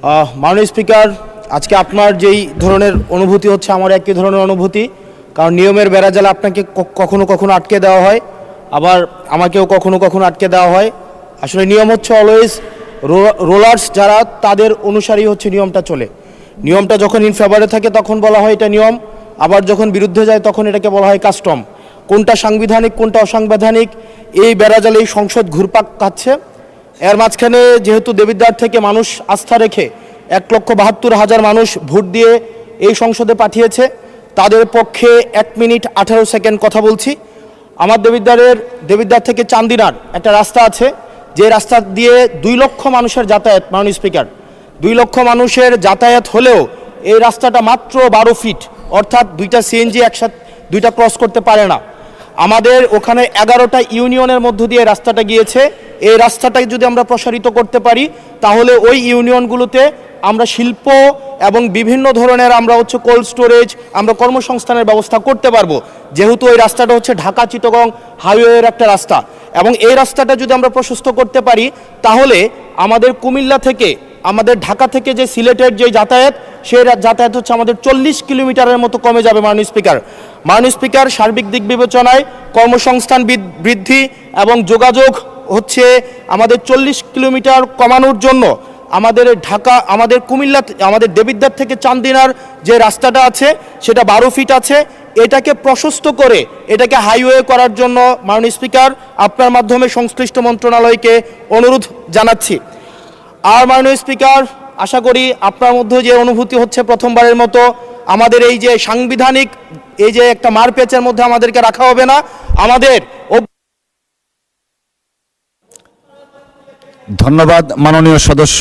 মাননীয় স্পিকার, আজকে আপনার যেই ধরনের অনুভূতি হচ্ছে আমার একই ধরনের অনুভূতি। কারণ নিয়মের বেড়াজালে আপনাকে কখনো কখনো আটকে দেওয়া হয়, আবার আমাকেও কখনো কখনো আটকে দেওয়া হয়। আসলে নিয়ম হচ্ছে অলওয়েজ রোলার্স যারা তাদের অনুসারী হচ্ছে নিয়মটা চলে। নিয়মটা যখন ইন ফেভারে থাকে তখন বলা হয় এটা নিয়ম, আবার যখন বিরুদ্ধে যায় তখন এটাকে বলা হয় কাস্টম। কোনটা সাংবিধানিক কোনটা অসাংবিধানিক এই বেড়াজালে এই সংসদ ঘুরপাক খাচ্ছে। এর মাঝখানে যেহেতু দেবিদ্বার থেকে মানুষ আস্থা রেখে 1,72,000 মানুষ ভোট দিয়ে এই সংসদে পাঠিয়েছে, তাদের পক্ষে 1 মিনিট 18 সেকেন্ড কথা বলছি। আমার দেবিদ্বার থেকে চান্দিনার একটা রাস্তা আছে, যে রাস্তা দিয়ে 2 লক্ষ মানুষের যাতায়াত। মাননীয় স্পিকার, 2 লক্ষ মানুষের যাতায়াত হলেও এই রাস্তাটা মাত্র 12 ফিট, অর্থাৎ 2টা সিএনজি একসাথে 2টা ক্রস করতে পারে না। আমাদের ওখানে 11টা ইউনিয়নের মধ্য দিয়ে রাস্তাটা গিয়েছে। এই রাস্তাটাকে যদি আমরা প্রসারিত করতে পারি তাহলে ওই ইউনিয়নগুলোতে আমরা শিল্প এবং বিভিন্ন ধরনের আমরা হচ্ছে কোল্ড স্টোরেজ, আমরা কর্মসংস্থানের ব্যবস্থা করতে পারবো, যেহেতু ওই রাস্তাটা হচ্ছে ঢাকা চিটাগং হাইওয়ের একটা রাস্তা। এবং এই রাস্তাটা যদি আমরা প্রশস্ত করতে পারি তাহলে আমাদের কুমিল্লা থেকে আমাদের ঢাকা থেকে যে সিলেটের যে যাতায়াত, সেই যাতায়াত হচ্ছে আমাদের 40 কিলোমিটারের মতো কমে যাবে। মাননীয় স্পিকার, সার্বিক দিক বিবেচনায় কর্মসংস্থান বৃদ্ধি এবং যোগাযোগ হচ্ছে আমাদের 40 কিলোমিটার কমানোর জন্য আমাদের কুমিল্লা আমাদের দেবিদ্বার থেকে চান্দিনার যে রাস্তাটা আছে সেটা 12 ফিট আছে, এটাকে প্রশস্ত করে এটাকে হাইওয়ে করার জন্য মাননীয় স্পিকার আপনার মাধ্যমে সংশ্লিষ্ট মন্ত্রণালয়কে অনুরোধ জানাচ্ছি। আর মাননীয় স্পিকার, আশা করি আপনার মধ্যে যে অনুভূতি হচ্ছে প্রথমবারের মতো আমাদের এই যে সাংবিধানিক এই যে একটা মারপ্যাচের মধ্যে আমাদেরকে রাখা হবে না। আমাদের ধন্যবাদ মাননীয় সদস্য।